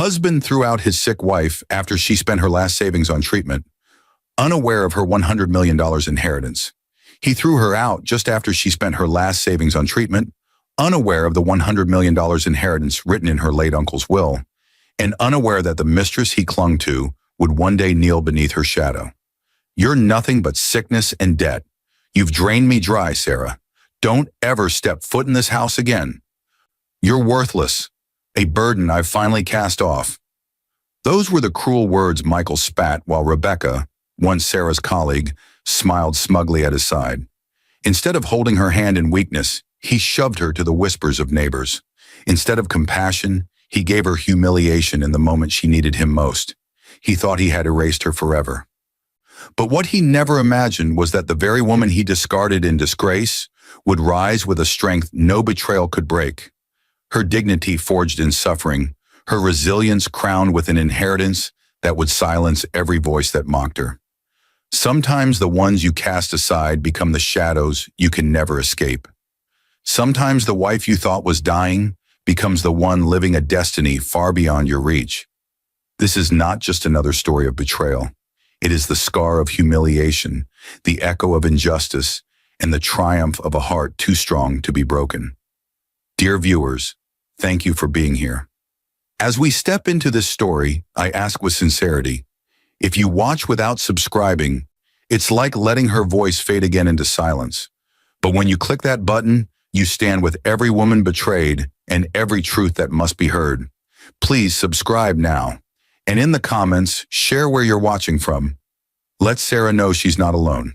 Husband threw out his sick wife after she spent her last savings on treatment, unaware of her $100 million inheritance. He threw her out just after she spent her last savings on treatment, unaware of the $100 million inheritance written in her late uncle's will, and unaware that the mistress he clung to would one day kneel beneath her shadow. You're nothing but sickness and debt. You've drained me dry, Sarah. Don't ever step foot in this house again. You're worthless, a burden I've finally cast off. Those were the cruel words Michael spat while Rebecca, once Sarah's colleague, smiled smugly at his side. Instead of holding her hand in weakness, he shoved her to the whispers of neighbors. Instead of compassion, he gave her humiliation in the moment she needed him most. He thought he had erased her forever. But what he never imagined was that the very woman he discarded in disgrace would rise with a strength no betrayal could break. Her dignity forged in suffering, her resilience crowned with an inheritance that would silence every voice that mocked her. Sometimes the ones you cast aside become the shadows you can never escape. Sometimes the wife you thought was dying becomes the one living a destiny far beyond your reach. This is not just another story of betrayal. It is the scar of humiliation, the echo of injustice, and the triumph of a heart too strong to be broken. Dear viewers, thank you for being here. As we step into this story, I ask with sincerity, if you watch without subscribing, it's like letting her voice fade again into silence. But when you click that button, you stand with every woman betrayed and every truth that must be heard. Please subscribe now. And in the comments, share where you're watching from. Let Sarah know she's not alone.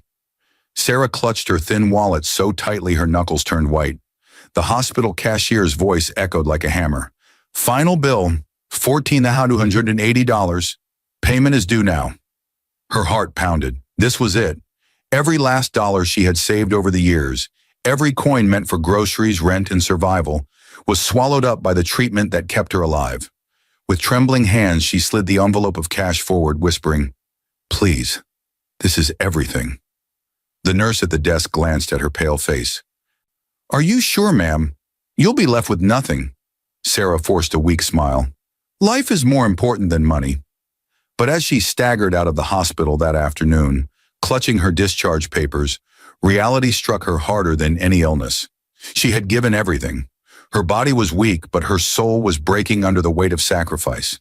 Sarah clutched her thin wallet so tightly her knuckles turned white. The hospital cashier's voice echoed like a hammer. Final bill, $1,480. Payment is due now. Her heart pounded. This was it. Every last dollar she had saved over the years, every coin meant for groceries, rent, and survival, was swallowed up by the treatment that kept her alive. With trembling hands, she slid the envelope of cash forward, whispering, "Please, this is everything." The nurse at the desk glanced at her pale face. "Are you sure, ma'am? You'll be left with nothing." Sarah forced a weak smile. "Life is more important than money." But as she staggered out of the hospital that afternoon, clutching her discharge papers, reality struck her harder than any illness. She had given everything. Her body was weak, but her soul was breaking under the weight of sacrifice.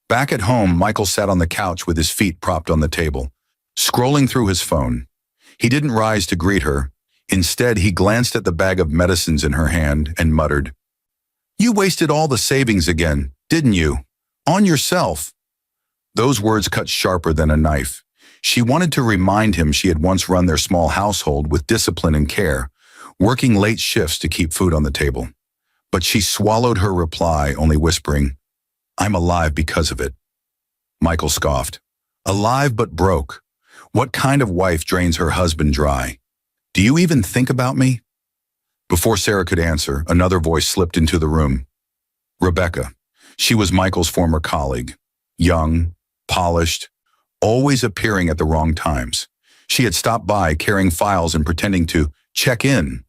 Back at home, Michael sat on the couch with his feet propped on the table, scrolling through his phone. He didn't rise to greet her. Instead, he glanced at the bag of medicines in her hand and muttered, "You wasted all the savings again, didn't you? On yourself." Those words cut sharper than a knife. She wanted to remind him she had once run their small household with discipline and care, working late shifts to keep food on the table. But she swallowed her reply, only whispering, "I'm alive because of it." Michael scoffed. "Alive but broke. What kind of wife drains her husband dry? Do you even think about me?" Before Sarah could answer, another voice slipped into the room. Rebecca. She was Michael's former colleague. Young, polished, always appearing at the wrong times. She had stopped by carrying files and pretending to check in.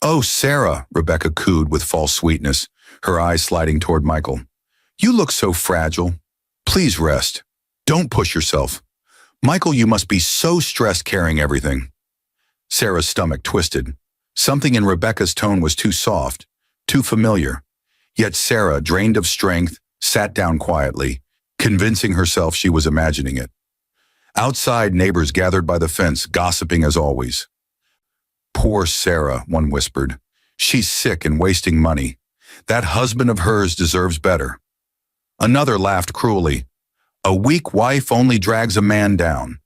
"Oh, Sarah," Rebecca cooed with false sweetness, her eyes sliding toward Michael. "You look so fragile. Please rest. Don't push yourself. Michael, you must be so stressed carrying everything." Sarah's stomach twisted. Something in Rebecca's tone was too soft, too familiar. Yet Sarah, drained of strength, sat down quietly, convincing herself she was imagining it. Outside, neighbors gathered by the fence, gossiping as always. "Poor Sarah," one whispered. "She's sick and wasting money. That husband of hers deserves better." Another laughed cruelly. "A weak wife only drags a man down."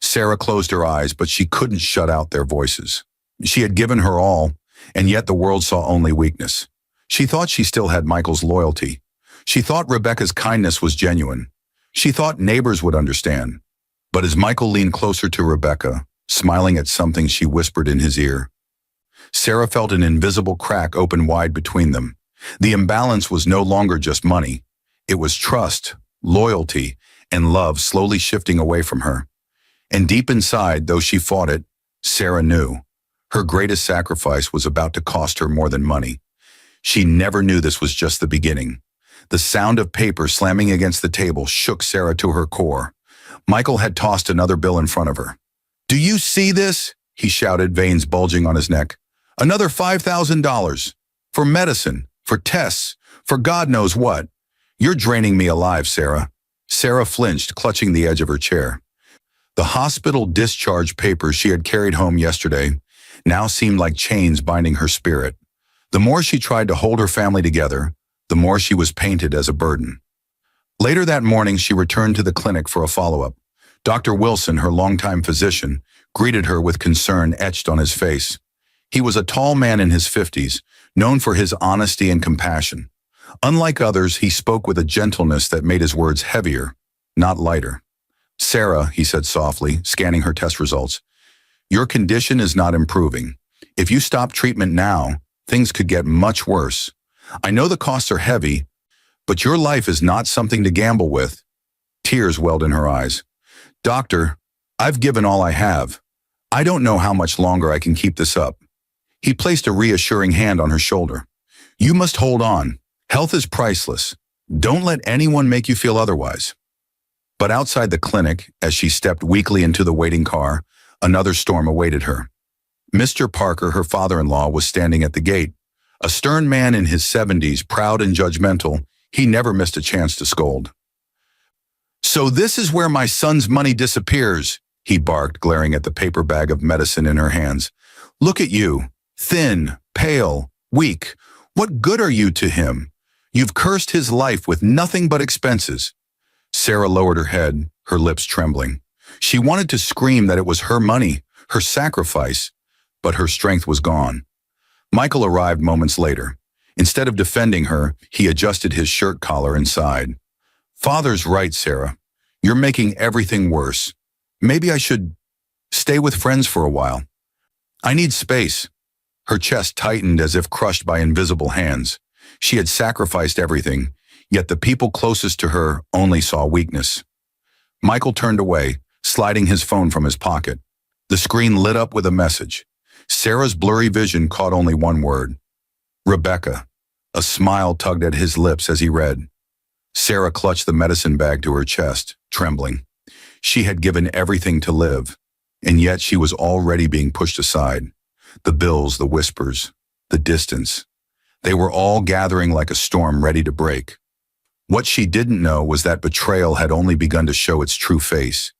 Sarah closed her eyes, but she couldn't shut out their voices. She had given her all, and yet the world saw only weakness. She thought she still had Michael's loyalty. She thought Rebecca's kindness was genuine. She thought neighbors would understand. But as Michael leaned closer to Rebecca, smiling at something she whispered in his ear, Sarah felt an invisible crack open wide between them. The imbalance was no longer just money. It was trust, loyalty, and love slowly shifting away from her. And deep inside, though she fought it, Sarah knew her greatest sacrifice was about to cost her more than money. She never knew this was just the beginning. The sound of paper slamming against the table shook Sarah to her core. Michael had tossed another bill in front of her. "Do you see this?" he shouted, veins bulging on his neck. "Another $5,000. For medicine, for tests, for God knows what. You're draining me alive, Sarah." Sarah flinched, clutching the edge of her chair. The hospital discharge papers she had carried home yesterday now seemed like chains binding her spirit. The more she tried to hold her family together, the more she was painted as a burden. Later that morning, she returned to the clinic for a follow-up. Dr. Wilson, her longtime physician, greeted her with concern etched on his face. He was a tall man in his 50s, known for his honesty and compassion. Unlike others, he spoke with a gentleness that made his words heavier, not lighter. "Sarah," he said softly, scanning her test results, "your condition is not improving. If you stop treatment now, things could get much worse. I know the costs are heavy, but your life is not something to gamble with." Tears welled in her eyes. "Doctor, I've given all I have. I don't know how much longer I can keep this up." He placed a reassuring hand on her shoulder. "You must hold on. Health is priceless. Don't let anyone make you feel otherwise." But outside the clinic, as she stepped weakly into the waiting car, another storm awaited her. Mr. Parker, her father-in-law, was standing at the gate. A stern man in his 70s, proud and judgmental, he never missed a chance to scold. "So this is where my son's money disappears," he barked, glaring at the paper bag of medicine in her hands. "Look at you, thin, pale, weak. What good are you to him? You've cursed his life with nothing but expenses." Sarah lowered her head, her lips trembling. She wanted to scream that it was her money, her sacrifice, but her strength was gone. Michael arrived moments later. Instead of defending her, he adjusted his shirt collar and sighed. "Father's right, Sarah. You're making everything worse. Maybe I should stay with friends for a while. I need space." Her chest tightened as if crushed by invisible hands. She had sacrificed everything, yet the people closest to her only saw weakness. Michael turned away, sliding his phone from his pocket. The screen lit up with a message. Sarah's blurry vision caught only one word. "Rebecca." A smile tugged at his lips as he read. Sarah clutched the medicine bag to her chest, trembling. She had given everything to live, and yet she was already being pushed aside. The bills, the whispers, the distance. They were all gathering like a storm ready to break. What she didn't know was that betrayal had only begun to show its true face.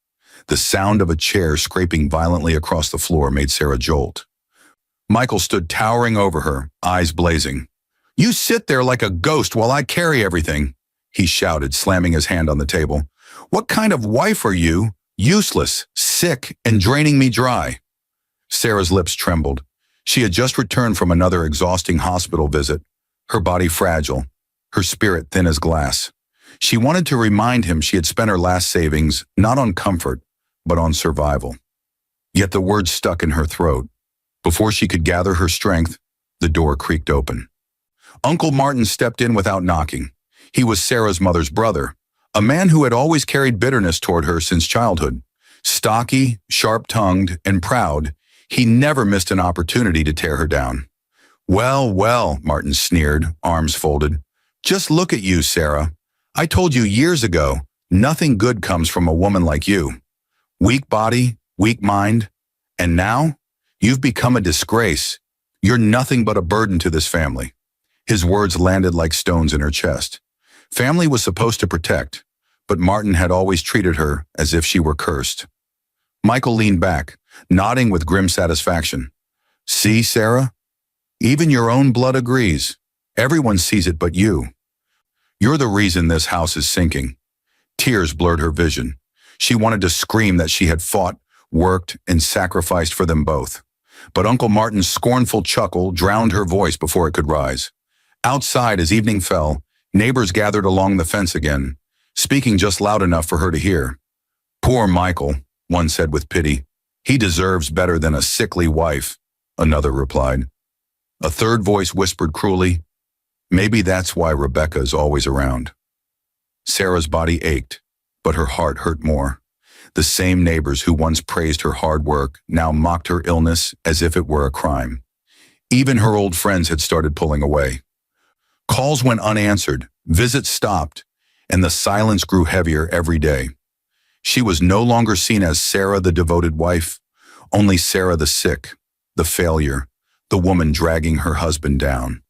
The sound of a chair scraping violently across the floor made Sarah jolt. Michael stood towering over her, eyes blazing. "You sit there like a ghost while I carry everything," he shouted, slamming his hand on the table. "What kind of wife are you? Useless, sick, and draining me dry." Sarah's lips trembled. She had just returned from another exhausting hospital visit, her body fragile, her spirit thin as glass. She wanted to remind him she had spent her last savings not on comfort, but on survival. Yet the words stuck in her throat. Before she could gather her strength, the door creaked open. Uncle Martin stepped in without knocking. He was Sarah's mother's brother, a man who had always carried bitterness toward her since childhood. Stocky, sharp-tongued, and proud, he never missed an opportunity to tear her down. "Well, well," Martin sneered, arms folded. "Just look at you, Sarah. I told you years ago, nothing good comes from a woman like you. Weak body, weak mind, and now you've become a disgrace. You're nothing but a burden to this family." His words landed like stones in her chest. Family was supposed to protect, but Martin had always treated her as if she were cursed. Michael leaned back, nodding with grim satisfaction. "See, Sarah? Even your own blood agrees. Everyone sees it but you. You're the reason this house is sinking." Tears blurred her vision. She wanted to scream that she had fought, worked, and sacrificed for them both. But Uncle Martin's scornful chuckle drowned her voice before it could rise. Outside, as evening fell, neighbors gathered along the fence again, speaking just loud enough for her to hear. "Poor Michael," one said with pity. "He deserves better than a sickly wife," another replied. A third voice whispered cruelly, "Maybe that's why Rebecca is always around." Sarah's body ached, but her heart hurt more. The same neighbors who once praised her hard work now mocked her illness as if it were a crime. Even her old friends had started pulling away. Calls went unanswered, Visits stopped, and the silence grew heavier every day. She was no longer seen as Sarah, the devoted wife, only Sarah the sick, the failure, the woman dragging her husband down.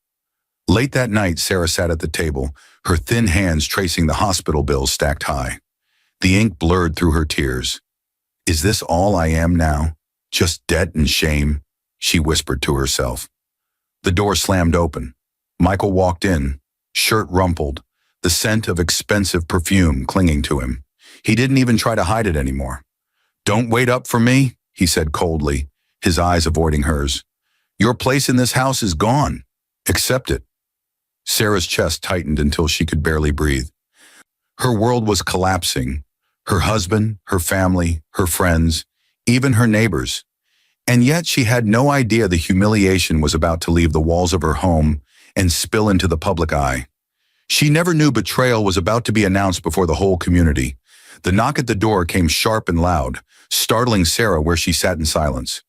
Late that night, Sarah sat at the table, her thin hands tracing the hospital bills stacked high. The ink blurred through her tears. "Is this all I am now? Just debt and shame?" she whispered to herself. The door slammed open. Michael walked in, shirt rumpled, the scent of expensive perfume clinging to him. He didn't even try to hide it anymore. "Don't wait up for me," he said coldly, his eyes avoiding hers. "Your place in this house is gone. Accept it." Sarah's chest tightened until she could barely breathe. Her world was collapsing. Her husband, her family, her friends, even her neighbors. And yet she had no idea the humiliation was about to leave the walls of her home and spill into the public eye. She never knew betrayal was about to be announced before the whole community. The knock at the door came sharp and loud, startling Sarah where she sat in silence.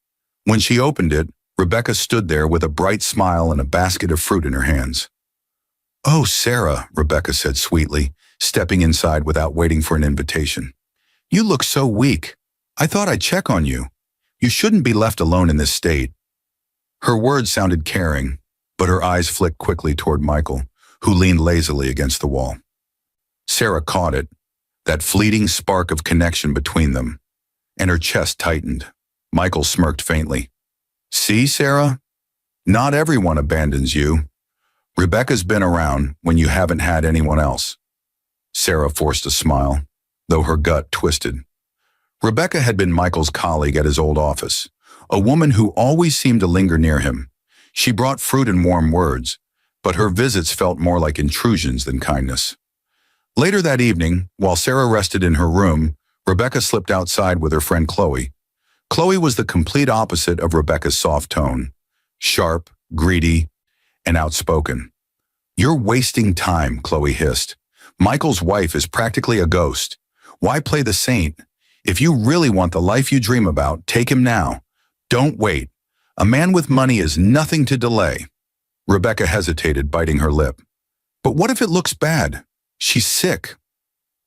When she opened it, Rebecca stood there with a bright smile and a basket of fruit in her hands. "Oh, Sarah," Rebecca said sweetly, stepping inside without waiting for an invitation. "You look so weak. I thought I'd check on you. You shouldn't be left alone in this state." Her words sounded caring, but her eyes flicked quickly toward Michael, who leaned lazily against the wall. Sarah caught it, that fleeting spark of connection between them, and her chest tightened. Michael smirked faintly. "See, Sarah? Not everyone abandons you. Rebecca's been around when you haven't had anyone else." Sarah forced a smile, though her gut twisted. Rebecca had been Michael's colleague at his old office, a woman who always seemed to linger near him. She brought fruit and warm words, but her visits felt more like intrusions than kindness. Later that evening, while Sarah rested in her room, Rebecca slipped outside with her friend Chloe. Chloe was the complete opposite of Rebecca's soft tone, sharp, greedy, and outspoken. "You're wasting time," Chloe hissed. "Michael's wife is practically a ghost. Why play the saint? If you really want the life you dream about, take him now. Don't wait. A man with money is nothing to delay." Rebecca hesitated, biting her lip. "But what if it looks bad? She's sick."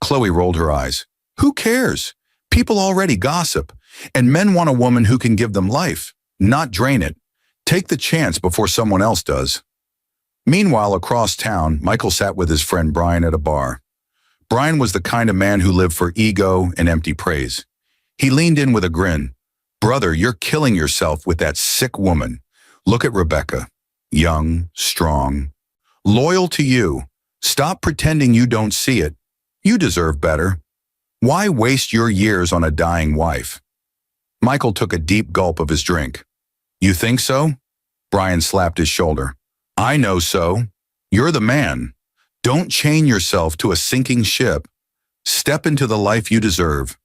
Chloe rolled her eyes. "Who cares? People already gossip, and men want a woman who can give them life, not drain it. Take the chance before someone else does." Meanwhile, across town, Michael sat with his friend Brian at a bar. Brian was the kind of man who lived for ego and empty praise. He leaned in with a grin. "Brother, you're killing yourself with that sick woman. Look at Rebecca. Young, strong, loyal to you. Stop pretending you don't see it. You deserve better. Why waste your years on a dying wife?" Michael took a deep gulp of his drink. "You think so?" Brian slapped his shoulder. "I know so. You're the man. Don't chain yourself to a sinking ship. Step into the life you deserve."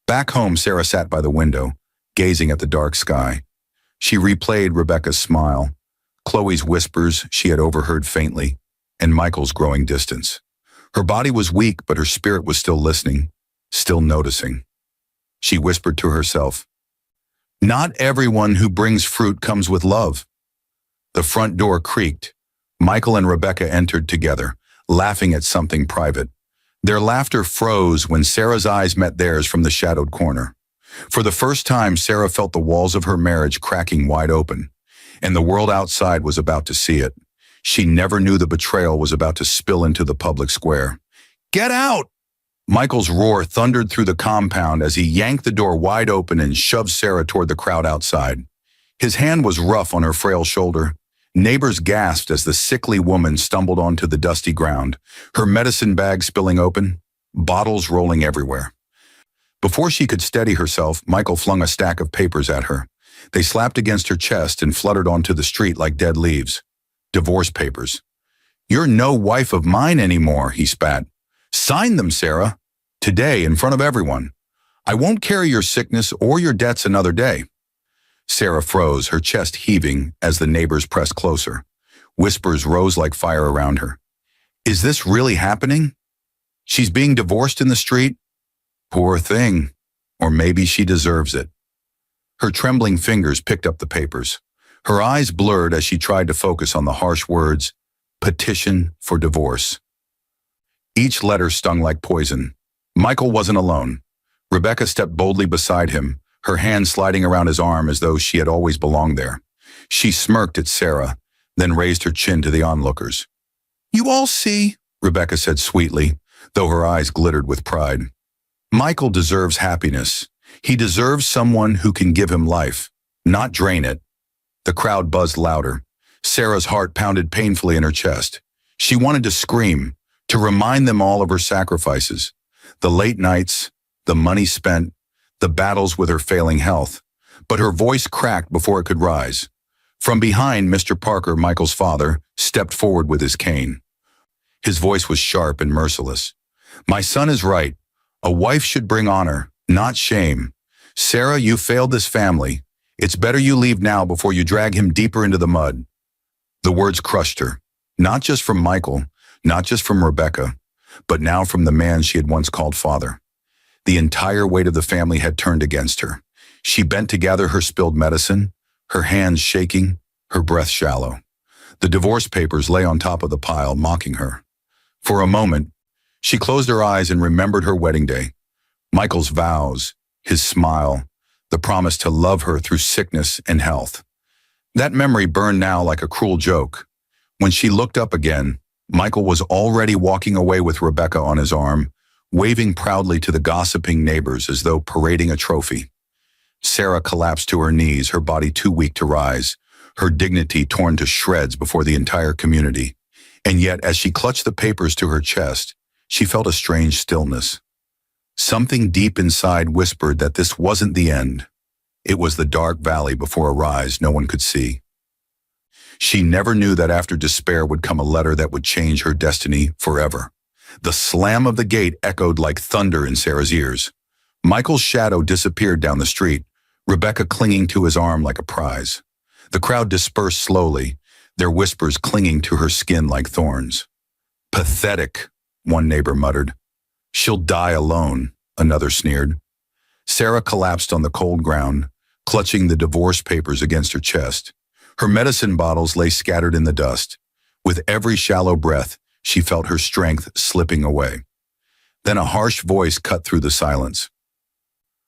Back home, Sarah sat by the window, gazing at the dark sky. She replayed Rebecca's smile, Chloe's whispers she had overheard faintly, and Michael's growing distance. Her body was weak, but her spirit was still listening, still noticing. She whispered to herself, "Not everyone who brings fruit comes with love." The front door creaked. Michael and Rebecca entered together, laughing at something private. Their laughter froze when Sarah's eyes met theirs from the shadowed corner. For the first time, Sarah felt the walls of her marriage cracking wide open, and the world outside was about to see it. She never knew the betrayal was about to spill into the public square. "Get out!" Michael's roar thundered through the compound as he yanked the door wide open and shoved Sarah toward the crowd outside. His hand was rough on her frail shoulder. Neighbors gasped as the sickly woman stumbled onto the dusty ground, her medicine bag spilling open, bottles rolling everywhere. Before she could steady herself, Michael flung a stack of papers at her. They slapped against her chest and fluttered onto the street like dead leaves. Divorce papers. "You're no wife of mine anymore," he spat. "Sign them, Sarah. Today, in front of everyone. I won't carry your sickness or your debts another day." Sarah froze, her chest heaving as the neighbors pressed closer. Whispers rose like fire around her. "Is this really happening? She's being divorced in the street? Poor thing. Or maybe she deserves it." Her trembling fingers picked up the papers. Her eyes blurred as she tried to focus on the harsh words, "petition for divorce." Each letter stung like poison. Michael wasn't alone. Rebecca stepped boldly beside him, her hand sliding around his arm as though she had always belonged there. She smirked at Sarah, then raised her chin to the onlookers. "You all see," Rebecca said sweetly, though her eyes glittered with pride. "Michael deserves happiness. He deserves someone who can give him life, not drain it." The crowd buzzed louder. Sarah's heart pounded painfully in her chest. She wanted to scream, to remind them all of her sacrifices. The late nights, the money spent, the battles with her failing health. But her voice cracked before it could rise. From behind, Mr. Parker, Michael's father, stepped forward with his cane. His voice was sharp and merciless. "My son is right. A wife should bring honor, not shame. Sarah, you failed this family. It's better you leave now before you drag him deeper into the mud." The words crushed her, not just from Michael, not just from Rebecca, but now from the man she had once called father. The entire weight of the family had turned against her. She bent to gather her spilled medicine, her hands shaking, her breath shallow. The divorce papers lay on top of the pile, mocking her. For a moment, she closed her eyes and remembered her wedding day. Michael's vows, his smile, the promise to love her through sickness and health. That memory burned now like a cruel joke. When she looked up again, Michael was already walking away with Rebecca on his arm, waving proudly to the gossiping neighbors as though parading a trophy. Sarah collapsed to her knees, her body too weak to rise, her dignity torn to shreds before the entire community. And yet, as she clutched the papers to her chest, she felt a strange stillness. Something deep inside whispered that this wasn't the end. It was the dark valley before a rise no one could see. She never knew that after despair would come a letter that would change her destiny forever. The slam of the gate echoed like thunder in Sarah's ears. Michael's shadow disappeared down the street, Rebecca clinging to his arm like a prize. The crowd dispersed slowly, their whispers clinging to her skin like thorns. "Pathetic," one neighbor muttered. "She'll die alone," another sneered. Sarah collapsed on the cold ground, clutching the divorce papers against her chest. Her medicine bottles lay scattered in the dust. With every shallow breath, she felt her strength slipping away. Then a harsh voice cut through the silence.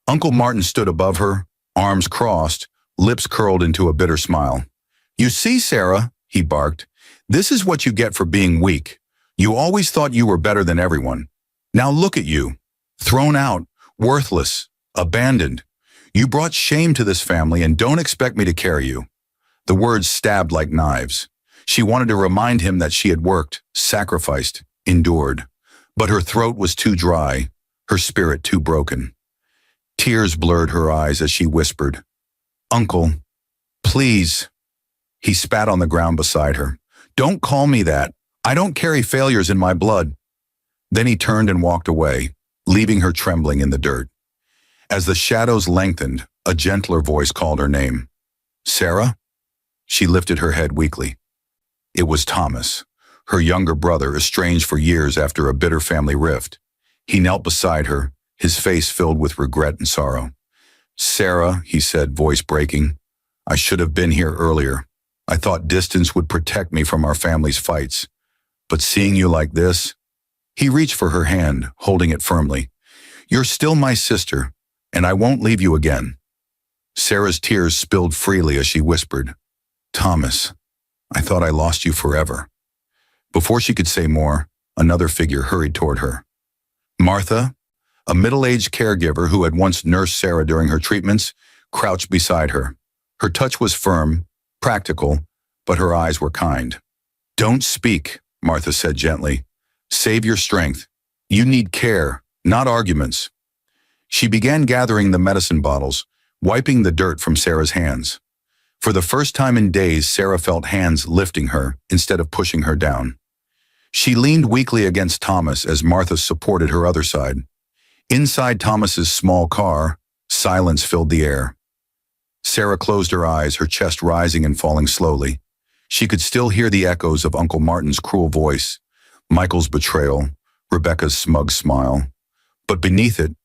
Uncle Martin stood above her, arms crossed, lips curled into a bitter smile. "You see, Sarah," he barked, "this is what you get for being weak. You always thought you were better than everyone. Now look at you, thrown out, worthless, abandoned. You brought shame to this family and don't expect me to carry you." The words stabbed like knives. She wanted to remind him that she had worked, sacrificed, endured. But her throat was too dry, her spirit too broken. Tears blurred her eyes as she whispered, "Uncle, please." He spat on the ground beside her. "Don't call me that. I don't carry failures in my blood." Then he turned and walked away, leaving her trembling in the dirt. As the shadows lengthened, a gentler voice called her name. "Sarah?" She lifted her head weakly. It was Thomas, her younger brother, estranged for years after a bitter family rift. He knelt beside her, his face filled with regret and sorrow. "Sarah," he said, voice breaking, "I should have been here earlier. I thought distance would protect me from our family's fights. But seeing you like this..." He reached for her hand, holding it firmly. "You're still my sister, and I won't leave you again." Sarah's tears spilled freely as she whispered, "Thomas, I thought I lost you forever." Before she could say more, another figure hurried toward her. Martha, a middle-aged caregiver who had once nursed Sarah during her treatments, crouched beside her. Her touch was firm, practical, but her eyes were kind. "Don't speak," Martha said gently. "Save your strength. You need care, not arguments." She began gathering the medicine bottles, wiping the dirt from Sarah's hands. For the first time in days, Sarah felt hands lifting her instead of pushing her down. She leaned weakly against Thomas as Martha supported her other side. Inside Thomas's small car, silence filled the air. Sarah closed her eyes, her chest rising and falling slowly. She could still hear the echoes of Uncle Martin's cruel voice, Michael's betrayal, Rebecca's smug smile. But beneath it,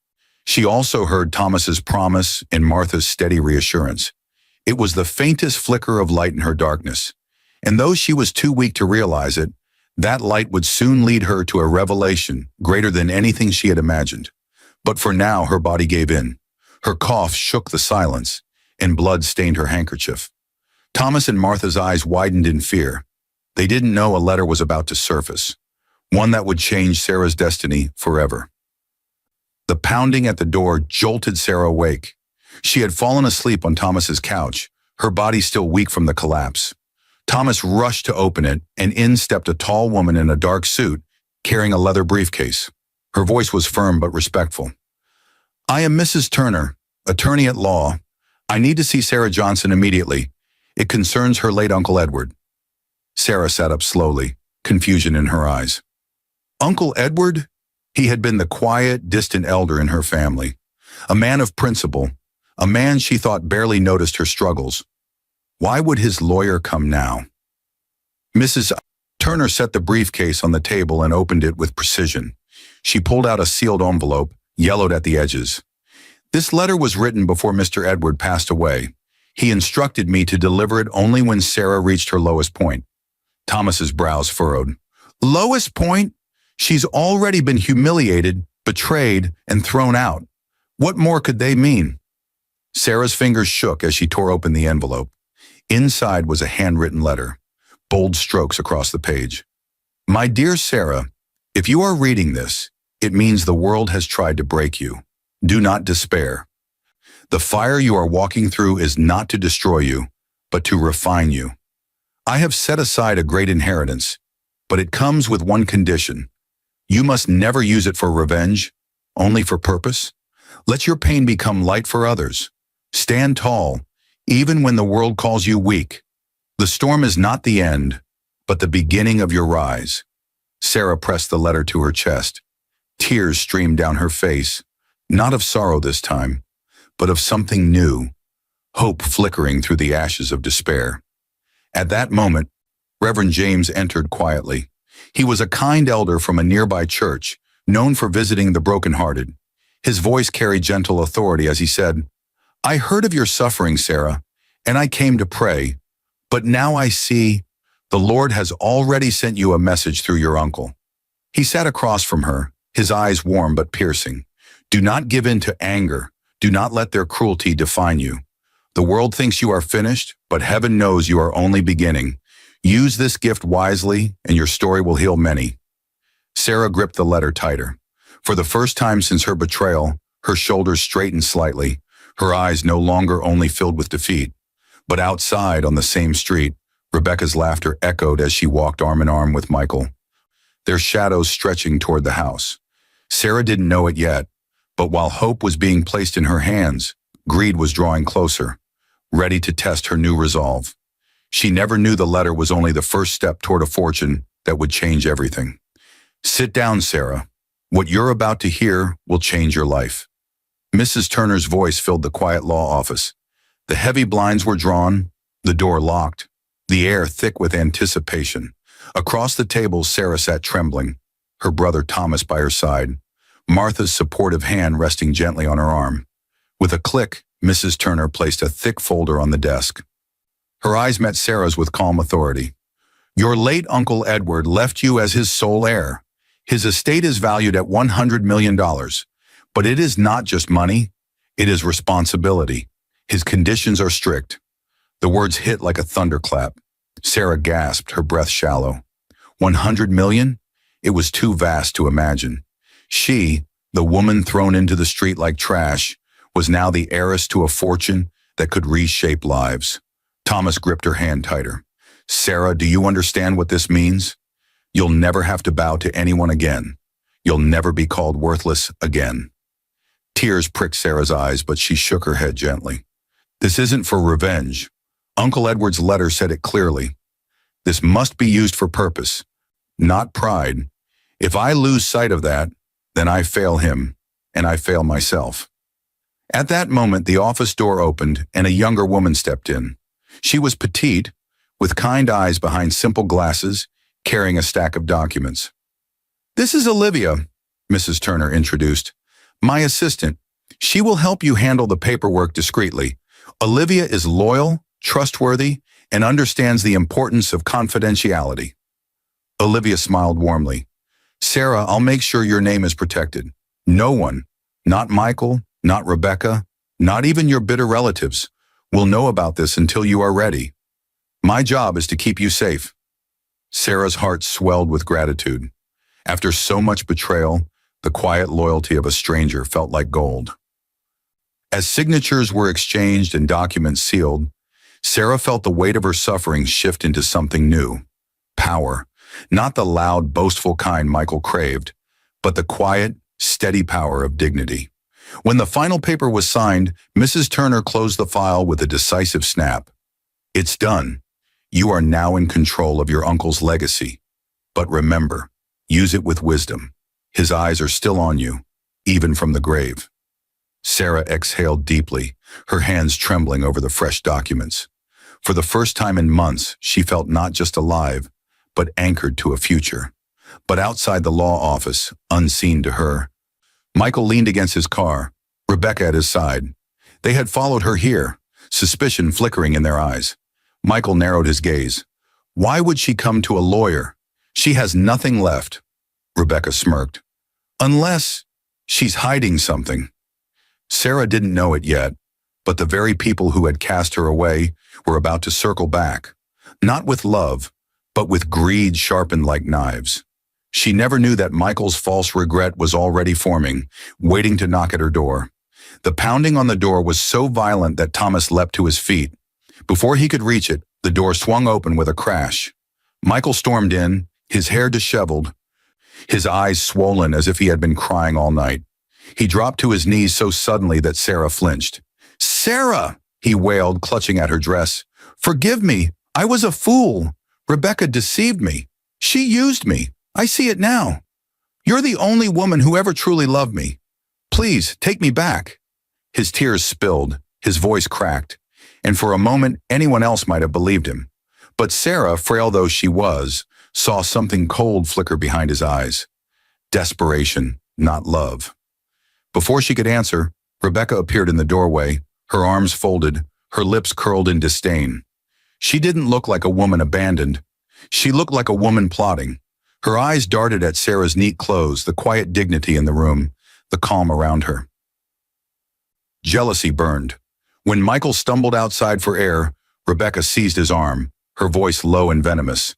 she also heard Thomas's promise and Martha's steady reassurance. It was the faintest flicker of light in her darkness, and though she was too weak to realize it, That light would soon lead her to a revelation greater than anything she had imagined. But for now, her body gave in. Her cough shook the silence, and blood stained her handkerchief. Thomas and Martha's eyes widened in fear. They didn't know a letter was about to surface, one that would change Sarah's destiny forever. The pounding at the door jolted Sarah awake. She had fallen asleep on Thomas's couch, her body still weak from the collapse. Thomas rushed to open it, and in stepped a tall woman in a dark suit, carrying a leather briefcase. Her voice was firm but respectful. "I am Mrs. Turner, attorney at law. I need to see Sarah Johnson immediately. It concerns her late Uncle Edward." Sarah sat up slowly, confusion in her eyes. Uncle Edward? He had been the quiet, distant elder in her family. A man of principle, a man she thought barely noticed her struggles. Why would his lawyer come now? Mrs. Turner set the briefcase on the table and opened it with precision. She pulled out a sealed envelope, yellowed at the edges. "This letter was written before Mr. Edward passed away. He instructed me to deliver it only when Sarah reached her lowest point." Thomas's brows furrowed. "Lowest point? She's already been humiliated, betrayed, and thrown out. What more could they mean?" Sarah's fingers shook as she tore open the envelope. Inside was a handwritten letter, bold strokes across the page. "My dear Sarah, if you are reading this, it means the world has tried to break you. Do not despair. The fire you are walking through is not to destroy you, but to refine you. I have set aside a great inheritance, but it comes with one condition. You must never use it for revenge, only for purpose. Let your pain become light for others. Stand tall, even when the world calls you weak. The storm is not the end, but the beginning of your rise." Sarah pressed the letter to her chest. Tears streamed down her face, not of sorrow this time, but of something new, hope flickering through the ashes of despair. At that moment, Reverend James entered quietly. He was a kind elder from a nearby church, known for visiting the brokenhearted. His voice carried gentle authority as he said, "I heard of your suffering, Sarah, and I came to pray. But now I see the Lord has already sent you a message through your uncle." He sat across from her, his eyes warm but piercing. "Do not give in to anger. Do not let their cruelty define you. The world thinks you are finished, but heaven knows you are only beginning. Use this gift wisely, and your story will heal many." Sarah gripped the letter tighter. For the first time since her betrayal, her shoulders straightened slightly, her eyes no longer only filled with defeat. But outside, on the same street, Rebecca's laughter echoed as she walked arm in arm with Michael, their shadows stretching toward the house. Sarah didn't know it yet, but while hope was being placed in her hands, greed was drawing closer, ready to test her new resolve. She never knew the letter was only the first step toward a fortune that would change everything. "Sit down, Sarah. What you're about to hear will change your life." Mrs. Turner's voice filled the quiet law office. The heavy blinds were drawn, the door locked, the air thick with anticipation. Across the table, Sarah sat trembling, her brother Thomas by her side, Martha's supportive hand resting gently on her arm. With a click, Mrs. Turner placed a thick folder on the desk. Her eyes met Sarah's with calm authority. "Your late Uncle Edward left you as his sole heir. His estate is valued at $100 million. But it is not just money, it is responsibility. His conditions are strict." The words hit like a thunderclap. Sarah gasped, her breath shallow. 100 million? It was too vast to imagine. She, the woman thrown into the street like trash, was now the heiress to a fortune that could reshape lives. Thomas gripped her hand tighter. "Sarah, do you understand what this means? You'll never have to bow to anyone again. You'll never be called worthless again." Tears pricked Sarah's eyes, but she shook her head gently. "This isn't for revenge. Uncle Edward's letter said it clearly. This must be used for purpose, not pride. If I lose sight of that, then I fail him, and I fail myself." At that moment, the office door opened and a younger woman stepped in. She was petite, with kind eyes behind simple glasses, carrying a stack of documents. "This is Olivia," Mrs. Turner introduced. "My assistant. She will help you handle the paperwork discreetly. Olivia is loyal, trustworthy, and understands the importance of confidentiality." Olivia smiled warmly. Sarah, I'll make sure your name is protected. No one, not Michael, not Rebecca, not even your bitter relatives, will know about this until you are ready. My job is to keep you safe. Sarah's heart swelled with gratitude. After so much betrayal, the quiet loyalty of a stranger felt like gold. As signatures were exchanged and documents sealed, Sarah felt the weight of her suffering shift into something new. Power, not the loud, boastful kind Michael craved, but the quiet, steady power of dignity. When the final paper was signed, Mrs. Turner closed the file with a decisive snap. It's done. You are now in control of your uncle's legacy. But remember, use it with wisdom. His eyes are still on you, even from the grave. Sarah exhaled deeply, her hands trembling over the fresh documents. For the first time in months, she felt not just alive, but anchored to a future. But outside the law office, unseen to her, Michael leaned against his car, Rebecca at his side. They had followed her here, suspicion flickering in their eyes. Michael narrowed his gaze. Why would she come to a lawyer? She has nothing left. Rebecca smirked. Unless she's hiding something. Sarah didn't know it yet, but the very people who had cast her away were about to circle back, not with love, but with greed sharpened like knives. She never knew that Michael's false regret was already forming, waiting to knock at her door. The pounding on the door was so violent that Thomas leapt to his feet. Before he could reach it, the door swung open with a crash. Michael stormed in, his hair disheveled, his eyes swollen as if he had been crying all night. He dropped to his knees so suddenly that Sarah flinched. Sarah, he wailed, clutching at her dress. Forgive me. I was a fool. Rebecca deceived me. She used me. I see it now. You're the only woman who ever truly loved me. Please, take me back. His tears spilled, his voice cracked, and for a moment anyone else might have believed him. But Sarah, frail though she was, saw something cold flicker behind his eyes. Desperation, not love. Before she could answer, Rebecca appeared in the doorway, her arms folded, her lips curled in disdain. She didn't look like a woman abandoned. She looked like a woman plotting. Her eyes darted at Sarah's neat clothes, the quiet dignity in the room, the calm around her. Jealousy burned. When Michael stumbled outside for air, Rebecca seized his arm, her voice low and venomous.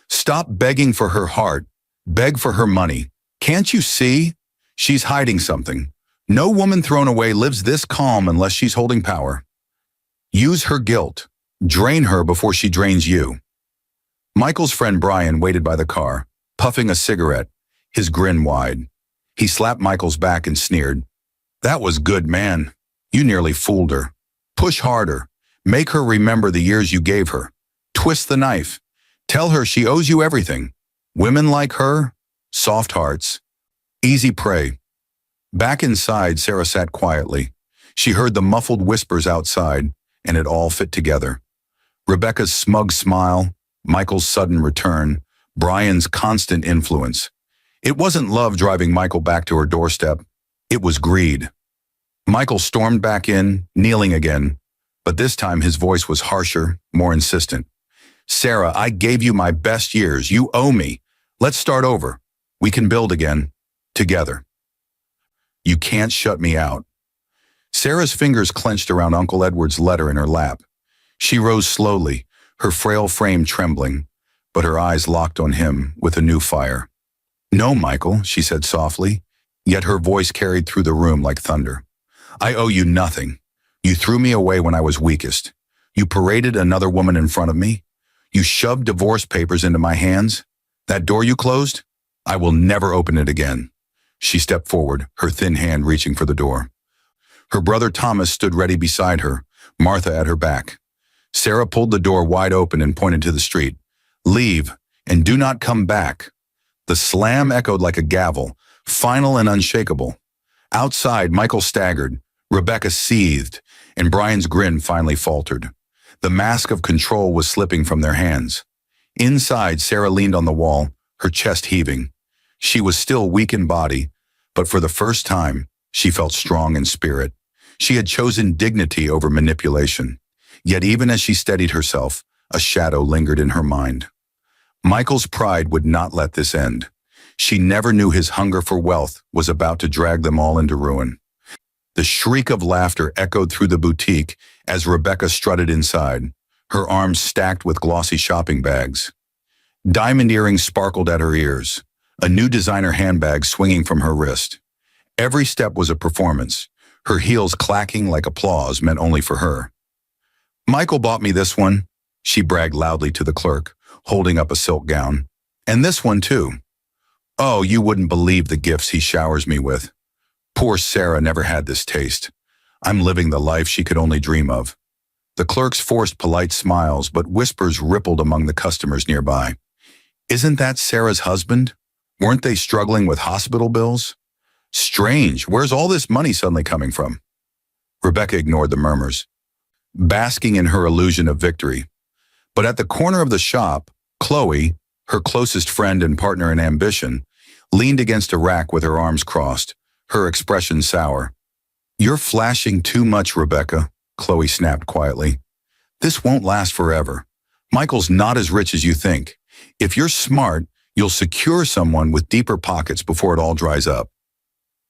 Stop begging for her heart. Beg for her money. Can't you see? She's hiding something. No woman thrown away lives this calm unless she's holding power. Use her guilt. Drain her before she drains you. Michael's friend Brian waited by the car, puffing a cigarette, his grin wide. He slapped Michael's back and sneered. That was good, man. You nearly fooled her. Push harder. Make her remember the years you gave her. Twist the knife. Tell her she owes you everything. Women like her, soft hearts. Easy prey. Back inside, Sarah sat quietly. She heard the muffled whispers outside, and it all fit together. Rebecca's smug smile, Michael's sudden return, Brian's constant influence. It wasn't love driving Michael back to her doorstep. It was greed. Michael stormed back in, kneeling again, but this time his voice was harsher, more insistent. Sarah, I gave you my best years. You owe me. Let's start over. We can build again. Together. You can't shut me out. Sarah's fingers clenched around Uncle Edward's letter in her lap. She rose slowly, her frail frame trembling, but her eyes locked on him with a new fire. No, Michael, she said softly, yet her voice carried through the room like thunder. I owe you nothing. You threw me away when I was weakest. You paraded another woman in front of me. You shoved divorce papers into my hands. That door you closed? I will never open it again. She stepped forward, her thin hand reaching for the door. Her brother Thomas stood ready beside her, Martha at her back. Sarah pulled the door wide open and pointed to the street. Leave, and do not come back. The slam echoed like a gavel, final and unshakable. Outside, Michael staggered, Rebecca seethed, and Brian's grin finally faltered. The mask of control was slipping from their hands. Inside, Sarah leaned on the wall, her chest heaving. She was still weak in body, but for the first time, she felt strong in spirit. She had chosen dignity over manipulation. Yet even as she steadied herself, a shadow lingered in her mind. Michael's pride would not let this end. She never knew his hunger for wealth was about to drag them all into ruin. The shriek of laughter echoed through the boutique as Rebecca strutted inside, her arms stacked with glossy shopping bags. Diamond earrings sparkled at her ears, a new designer handbag swinging from her wrist. Every step was a performance, her heels clacking like applause meant only for her. "Michael bought me this one," she bragged loudly to the clerk, holding up a silk gown. "And this one too. Oh, you wouldn't believe the gifts he showers me with. Poor Sarah never had this taste. I'm living the life she could only dream of." The clerks forced polite smiles, but whispers rippled among the customers nearby. "Isn't that Sarah's husband? Weren't they struggling with hospital bills? Strange, where's all this money suddenly coming from?" Rebecca ignored the murmurs, basking in her illusion of victory. But at the corner of the shop, Chloe, her closest friend and partner in ambition, leaned against a rack with her arms crossed, her expression sour. "You're flashing too much, Rebecca," Chloe snapped quietly. "This won't last forever. Michael's not as rich as you think. If you're smart, you'll secure someone with deeper pockets before it all dries up."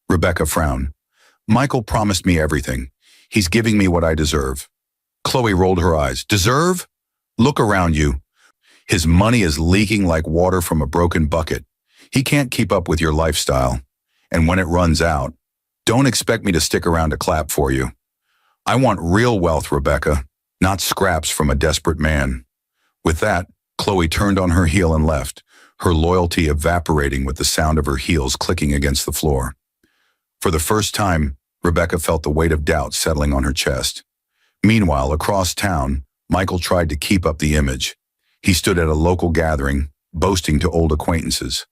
Rebecca frowned. "Michael promised me everything. He's giving me what I deserve." Chloe rolled her eyes. "Deserve? Look around you. His money is leaking like water from a broken bucket. He can't keep up with your lifestyle. And when it runs out, don't expect me to stick around to clap for you. I want real wealth, Rebecca, not scraps from a desperate man." With that, Chloe turned on her heel and left, her loyalty evaporating with the sound of her heels clicking against the floor. For the first time, Rebecca felt the weight of doubt settling on her chest. Meanwhile, across town, Michael tried to keep up the image. He stood at a local gathering, boasting to old acquaintances.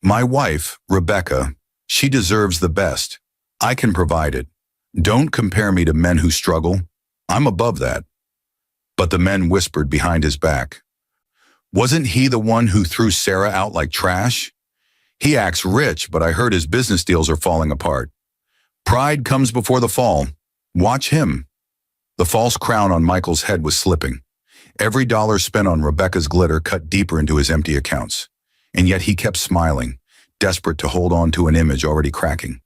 "My wife, Rebecca, she deserves the best. I can provide it. Don't compare me to men who struggle. I'm above that." But the men whispered behind his back. "Wasn't he the one who threw Sarah out like trash? He acts rich, but I heard his business deals are falling apart. Pride comes before the fall. Watch him." The false crown on Michael's head was slipping. Every dollar spent on Rebecca's glitter cut deeper into his empty accounts. And yet he kept smiling, desperate to hold on to an image already cracking.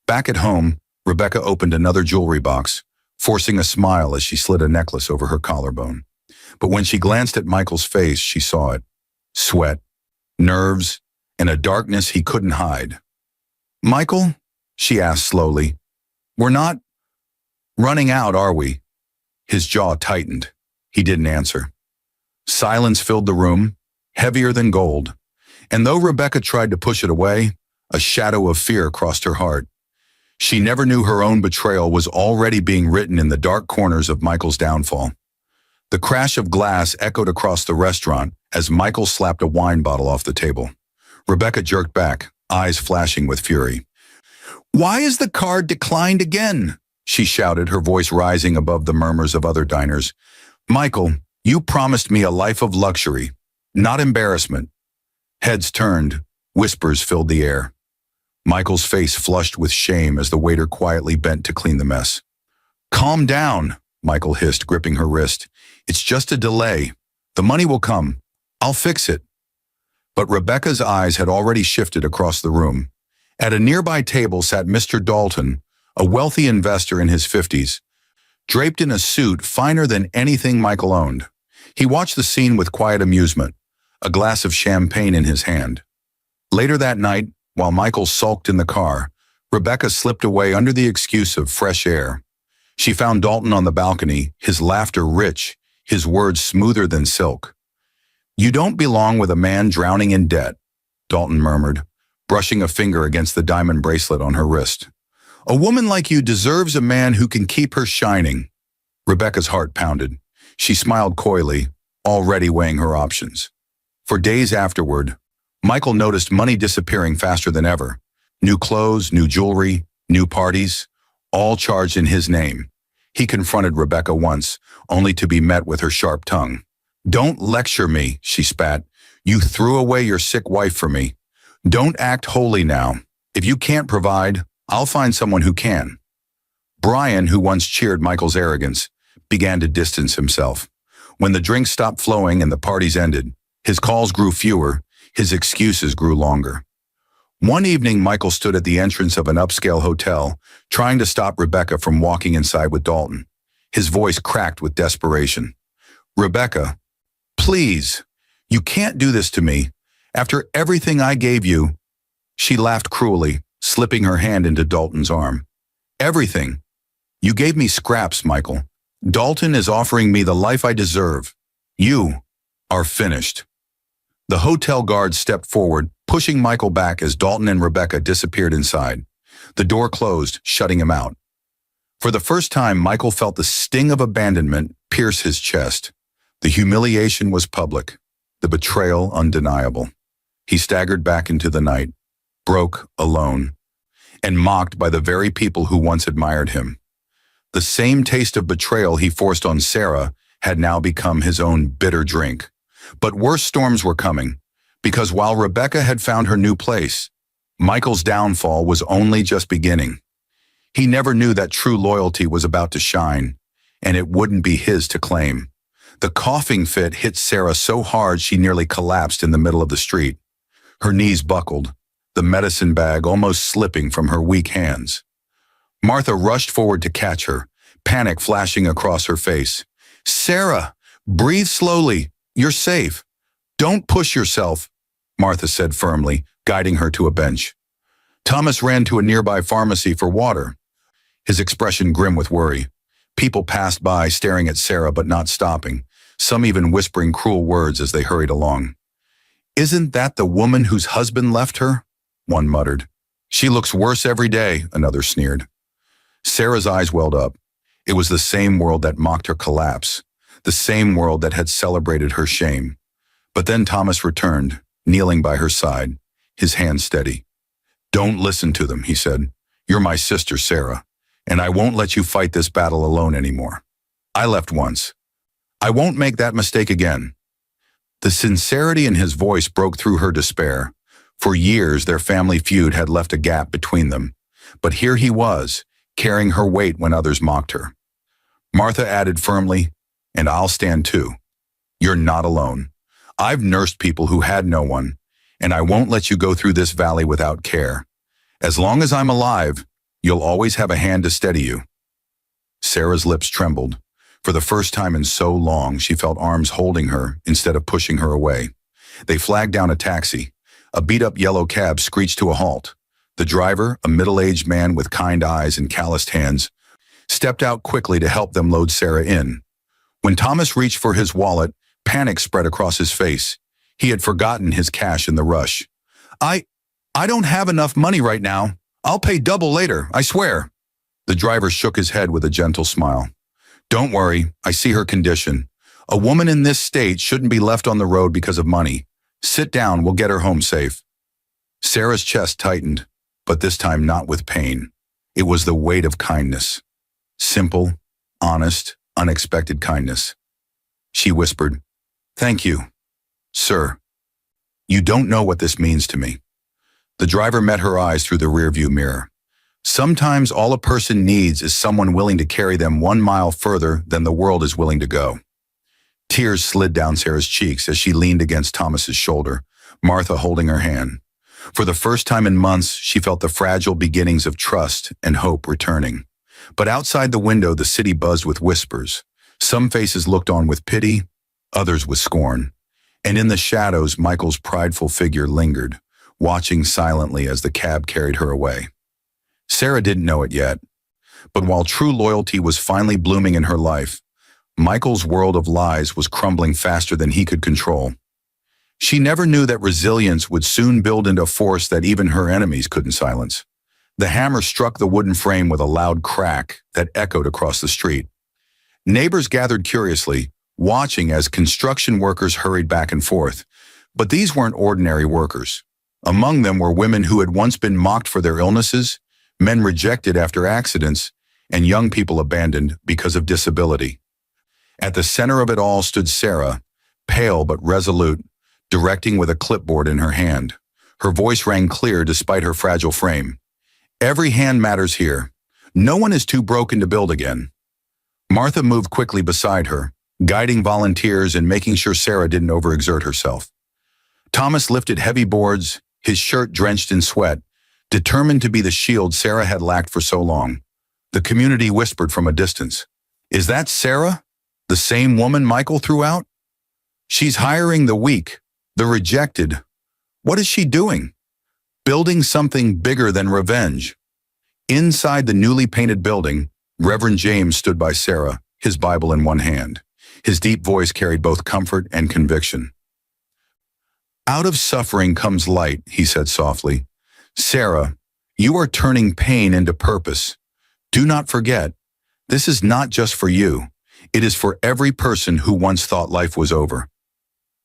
Back at home, Rebecca opened another jewelry box, forcing a smile as she slid a necklace over her collarbone. But when she glanced at Michael's face, she saw it. Sweat, nerves, and a darkness he couldn't hide. "Michael?" she asked slowly. "We're not running out, are we?" His jaw tightened. He didn't answer. Silence filled the room, heavier than gold. And though Rebecca tried to push it away, a shadow of fear crossed her heart. She never knew her own betrayal was already being written in the dark corners of Michael's downfall. The crash of glass echoed across the restaurant as Michael slapped a wine bottle off the table. Rebecca jerked back, eyes flashing with fury. "Why is the card declined again?" she shouted, her voice rising above the murmurs of other diners. "Michael, you promised me a life of luxury, not embarrassment." Heads turned, whispers filled the air. Michael's face flushed with shame as the waiter quietly bent to clean the mess. "Calm down," Michael hissed, gripping her wrist. "It's just a delay. The money will come. I'll fix it." But Rebecca's eyes had already shifted across the room. At a nearby table sat Mr. Dalton, a wealthy investor in his 50s, draped in a suit finer than anything Michael owned. He watched the scene with quiet amusement, a glass of champagne in his hand. Later that night, while Michael sulked in the car, Rebecca slipped away under the excuse of fresh air. She found Dalton on the balcony, his laughter rich, his words smoother than silk. "You don't belong with a man drowning in debt," Dalton murmured, brushing a finger against the diamond bracelet on her wrist. "A woman like you deserves a man who can keep her shining." Rebecca's heart pounded. She smiled coyly, already weighing her options. For days afterward, Michael noticed money disappearing faster than ever. New clothes, new jewelry, new parties, all charged in his name. He confronted Rebecca once, only to be met with her sharp tongue. "Don't lecture me," she spat. "You threw away your sick wife for me. Don't act holy now. If you can't provide, I'll find someone who can." Brian, who once cheered Michael's arrogance, began to distance himself. When the drinks stopped flowing and the parties ended, His calls grew fewer, his excuses grew longer. One evening, Michael stood at the entrance of an upscale hotel, trying to stop Rebecca from walking inside with Dalton. His voice cracked with desperation. "Rebecca, please, you can't do this to me. After everything I gave you." She laughed cruelly, slipping her hand into Dalton's arm. "Everything. You gave me scraps, Michael. Dalton is offering me the life I deserve. You are finished." The hotel guard stepped forward, pushing Michael back as Dalton and Rebecca disappeared inside. The door closed, shutting him out. For the first time, Michael felt the sting of abandonment pierce his chest. The humiliation was public, the betrayal undeniable. He staggered back into the night, broke, alone, and mocked by the very people who once admired him. The same taste of betrayal he forced on Sarah had now become his own bitter drink. But worse storms were coming, because while Rebecca had found her new place, Michael's downfall was only just beginning. He never knew that true loyalty was about to shine, and it wouldn't be his to claim. The coughing fit hit Sarah so hard she nearly collapsed in the middle of the street. Her knees buckled, the medicine bag almost slipping from her weak hands. Martha rushed forward to catch her, panic flashing across her face. "Sarah, breathe slowly. You're safe. Don't push yourself," Martha said firmly, guiding her to a bench. Thomas ran to a nearby pharmacy for water, his expression grim with worry. People passed by, staring at Sarah but not stopping, some even whispering cruel words as they hurried along. "Isn't that the woman whose husband left her?" one muttered. "She looks worse every day," another sneered. Sarah's eyes welled up. It was the same world that mocked her collapse, the same world that had celebrated her shame. But then Thomas returned, kneeling by her side, his hand steady. "Don't listen to them," he said. "You're my sister, Sarah, and I won't let you fight this battle alone anymore. I left once. I won't make that mistake again." The sincerity in his voice broke through her despair. For years, their family feud had left a gap between them. But here he was, carrying her weight when others mocked her. Martha added firmly, "And I'll stand too. You're not alone. I've nursed people who had no one, and I won't let you go through this valley without care. As long as I'm alive, you'll always have a hand to steady you." Sarah's lips trembled. For the first time in so long, she felt arms holding her instead of pushing her away. They flagged down a taxi. A beat-up yellow cab screeched to a halt. The driver, a middle-aged man with kind eyes and calloused hands, stepped out quickly to help them load Sarah in. When Thomas reached for his wallet, panic spread across his face. He had forgotten his cash in the rush. I don't have enough money right now. I'll pay double later, I swear." The driver shook his head with a gentle smile. "Don't worry, I see her condition. A woman in this state shouldn't be left on the road because of money. Sit down, we'll get her home safe." Sarah's chest tightened, but this time not with pain. It was the weight of kindness. Simple, honest, unexpected kindness. She whispered, "Thank you, sir. You don't know what this means to me." The driver met her eyes through the rearview mirror. Sometimes all a person needs is someone willing to carry them 1 mile further than the world is willing to go. Tears slid down Sarah's cheeks as she leaned against Thomas's shoulder, Martha holding her hand. For the first time in months, she felt the fragile beginnings of trust and hope returning. But outside the window, the city buzzed with whispers. Some faces looked on with pity, others with scorn. And in the shadows, Michael's prideful figure lingered, watching silently as the cab carried her away. Sarah didn't know it yet, but while true loyalty was finally blooming in her life, Michael's world of lies was crumbling faster than he could control. She never knew that resilience would soon build into a force that even her enemies couldn't silence. The hammer struck the wooden frame with a loud crack that echoed across the street. Neighbors gathered curiously, watching as construction workers hurried back and forth. But these weren't ordinary workers. Among them were women who had once been mocked for their illnesses, men rejected after accidents, and young people abandoned because of disability. At the center of it all stood Sarah, pale but resolute, directing with a clipboard in her hand. Her voice rang clear despite her fragile frame. "Every hand matters here. No one is too broken to build again." Martha moved quickly beside her, guiding volunteers and making sure Sarah didn't overexert herself. Thomas lifted heavy boards, his shirt drenched in sweat, determined to be the shield Sarah had lacked for so long. The community whispered from a distance, "Is that Sarah? The same woman Michael threw out? She's hiring the weak, the rejected. What is she doing? Building something bigger than revenge." Inside the newly painted building, Reverend James stood by Sarah, his Bible in one hand. His deep voice carried both comfort and conviction. "Out of suffering comes light," he said softly. "Sarah, you are turning pain into purpose. Do not forget, this is not just for you. It is for every person who once thought life was over."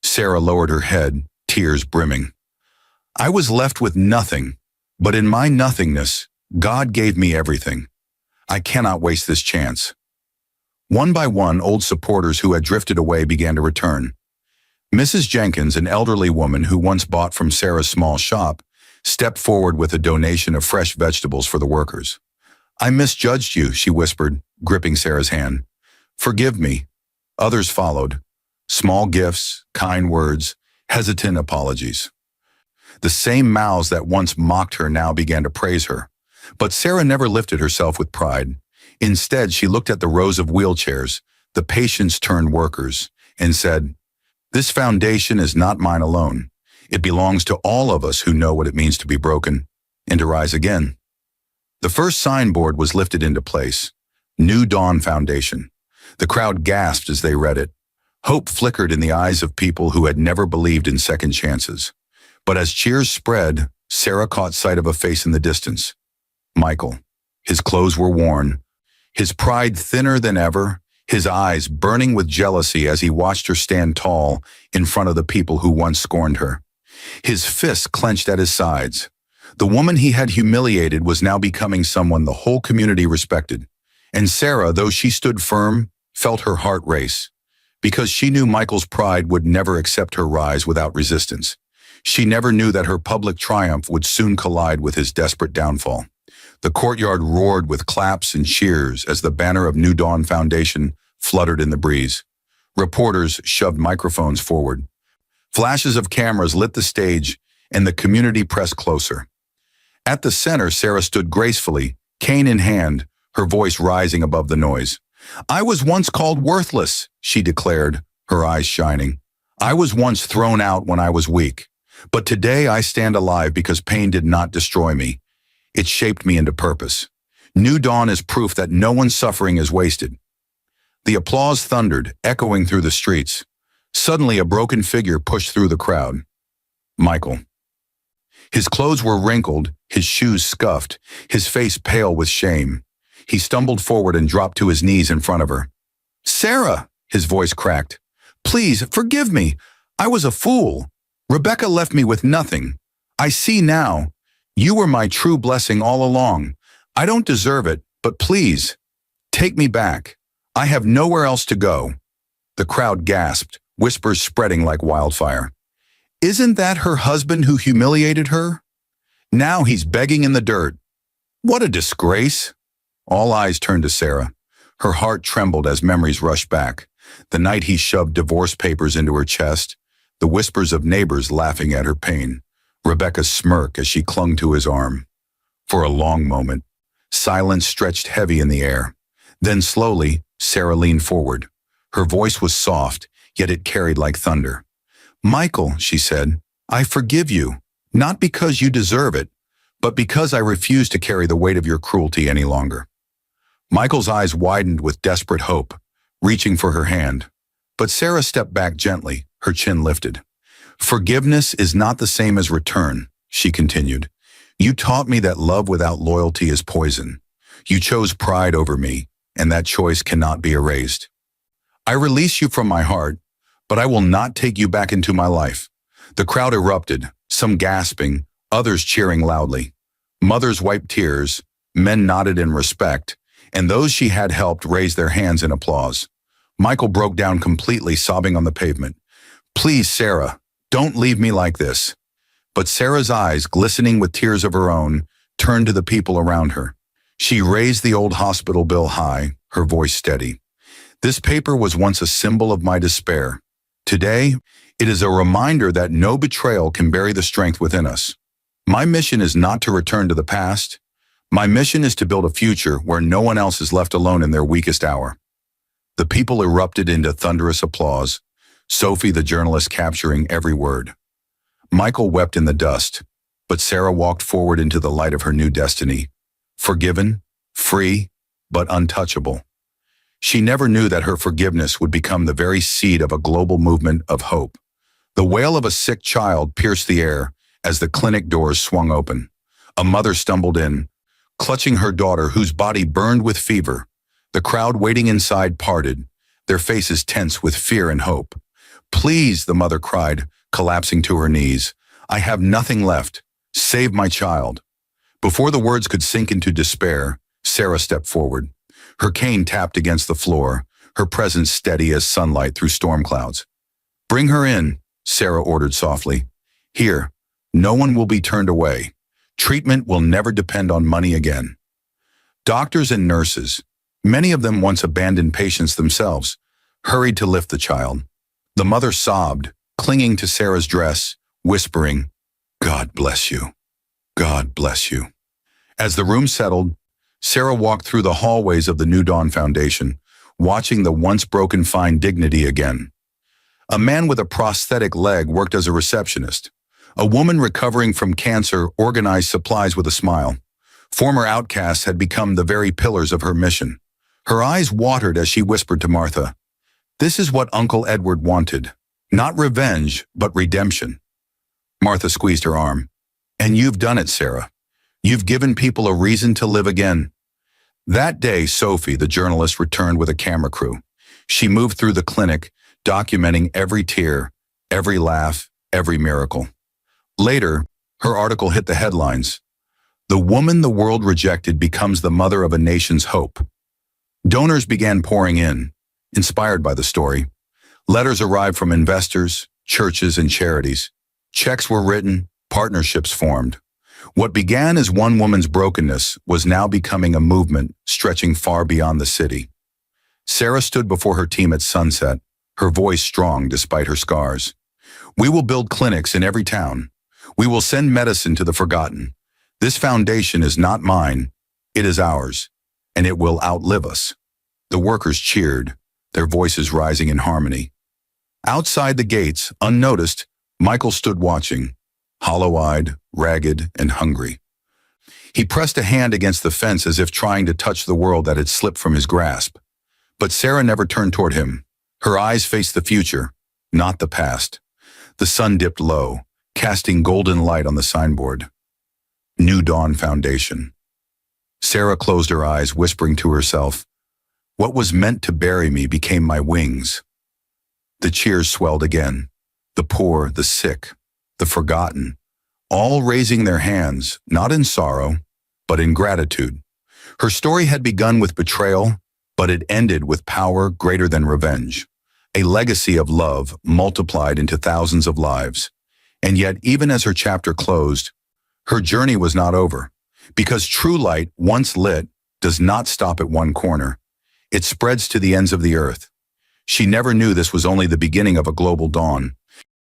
Sarah lowered her head, tears brimming. "I was left with nothing, but in my nothingness, God gave me everything. I cannot waste this chance." One by one, old supporters who had drifted away began to return. Mrs. Jenkins, an elderly woman who once bought from Sarah's small shop, stepped forward with a donation of fresh vegetables for the workers. "I misjudged you," she whispered, gripping Sarah's hand. "Forgive me." Others followed. Small gifts, kind words, hesitant apologies. The same mouths that once mocked her now began to praise her. But Sarah never lifted herself with pride. Instead, she looked at the rows of wheelchairs, the patients-turned workers, and said, "This foundation is not mine alone. It belongs to all of us who know what it means to be broken and to rise again." The first signboard was lifted into place. New Dawn Foundation. The crowd gasped as they read it. Hope flickered in the eyes of people who had never believed in second chances. But as cheers spread, Sarah caught sight of a face in the distance. Michael. His clothes were worn, his pride thinner than ever, his eyes burning with jealousy as he watched her stand tall in front of the people who once scorned her. His fists clenched at his sides. The woman he had humiliated was now becoming someone the whole community respected. And Sarah, though she stood firm, felt her heart race. Because she knew Michael's pride would never accept her rise without resistance. She never knew that her public triumph would soon collide with his desperate downfall. The courtyard roared with claps and cheers as the banner of New Dawn Foundation fluttered in the breeze. Reporters shoved microphones forward. Flashes of cameras lit the stage, and the community pressed closer. At the center, Sarah stood gracefully, cane in hand, her voice rising above the noise. "I was once called worthless," she declared, her eyes shining. "I was once thrown out when I was weak. But today I stand alive because pain did not destroy me. It shaped me into purpose. New Dawn is proof that no one's suffering is wasted." The applause thundered, echoing through the streets. Suddenly, a broken figure pushed through the crowd. Michael. His clothes were wrinkled, his shoes scuffed, his face pale with shame. He stumbled forward and dropped to his knees in front of her. "Sarah," his voice cracked. "Please, forgive me. I was a fool. Rebecca left me with nothing. I see now. You were my true blessing all along. I don't deserve it, but please, take me back. I have nowhere else to go." The crowd gasped, whispers spreading like wildfire. "Isn't that her husband who humiliated her? Now he's begging in the dirt. What a disgrace." All eyes turned to Sarah. Her heart trembled as memories rushed back. The night he shoved divorce papers into her chest, the whispers of neighbors laughing at her pain, Rebecca's smirk as she clung to his arm. For a long moment, silence stretched heavy in the air. Then slowly, Sarah leaned forward. Her voice was soft, yet it carried like thunder. "Michael," she said, "I forgive you, not because you deserve it, but because I refuse to carry the weight of your cruelty any longer." Michael's eyes widened with desperate hope, reaching for her hand. But Sarah stepped back gently, her chin lifted. "Forgiveness is not the same as return," she continued. "You taught me that love without loyalty is poison. You chose pride over me, and that choice cannot be erased. I release you from my heart, but I will not take you back into my life." The crowd erupted, some gasping, others cheering loudly. Mothers wiped tears, men nodded in respect, and those she had helped raised their hands in applause. Michael broke down completely, sobbing on the pavement. "Please, Sarah, don't leave me like this." But Sarah's eyes, glistening with tears of her own, turned to the people around her. She raised the old hospital bill high, her voice steady. "This paper was once a symbol of my despair. Today, It is a reminder that no betrayal can bury the strength within us. My mission is not to return to the past. My mission is to build a future where no one else is left alone in their weakest hour. The people erupted into thunderous applause, Sophie the journalist capturing every word. Michael wept in the dust, but Sarah walked forward into the light of her new destiny, forgiven, free, but untouchable. She never knew that her forgiveness would become the very seed of a global movement of hope. The wail of a sick child pierced the air as the clinic doors swung open. A mother stumbled in, clutching her daughter whose body burned with fever. The crowd waiting inside parted, their faces tense with fear and hope. "Please," the mother cried, collapsing to her knees. "I have nothing left. Save my child." Before the words could sink into despair, Sarah stepped forward. Her cane tapped against the floor, her presence steady as sunlight through storm clouds. "Bring her in," Sarah ordered softly. "Here, no one will be turned away. Treatment will never depend on money again." Doctors and nurses, many of them once abandoned patients themselves, hurried to lift the child. The mother sobbed, clinging to Sarah's dress, whispering, "God bless you. God bless you." As the room settled, Sarah walked through the hallways of the New Dawn Foundation, watching the once broken find dignity again. A man with a prosthetic leg worked as a receptionist. A woman recovering from cancer organized supplies with a smile. Former outcasts had become the very pillars of her mission. Her eyes watered as she whispered to Martha, "This is what Uncle Edward wanted. Not revenge, but redemption." Martha squeezed her arm. "And you've done it, Sarah. You've given people a reason to live again." That day, Sophie, the journalist, returned with a camera crew. She moved through the clinic, documenting every tear, every laugh, every miracle. Later, her article hit the headlines. "The woman the world rejected becomes the mother of a nation's hope." Donors began pouring in, inspired by the story. Letters arrived from investors, churches, and charities. Checks were written, partnerships formed. What began as one woman's brokenness was now becoming a movement stretching far beyond the city. Sarah stood before her team at sunset, her voice strong despite her scars. "We will build clinics in every town. We will send medicine to the forgotten. This foundation is not mine, it is ours, and it will outlive us." The workers cheered, their voices rising in harmony. Outside the gates, unnoticed, Michael stood watching, hollow-eyed, ragged, and hungry. He pressed a hand against the fence as if trying to touch the world that had slipped from his grasp. But Sarah never turned toward him. Her eyes faced the future, not the past. The sun dipped low, casting golden light on the signboard. New Dawn Foundation. Sarah closed her eyes, whispering to herself, "What was meant to bury me became my wings." The cheers swelled again. The poor, the sick, the forgotten, all raising their hands, not in sorrow, but in gratitude. Her story had begun with betrayal, but it ended with power greater than revenge. A legacy of love multiplied into thousands of lives. And yet, even as her chapter closed, her journey was not over. Because true light, once lit, does not stop at one corner. It spreads to the ends of the earth. She never knew this was only the beginning of a global dawn,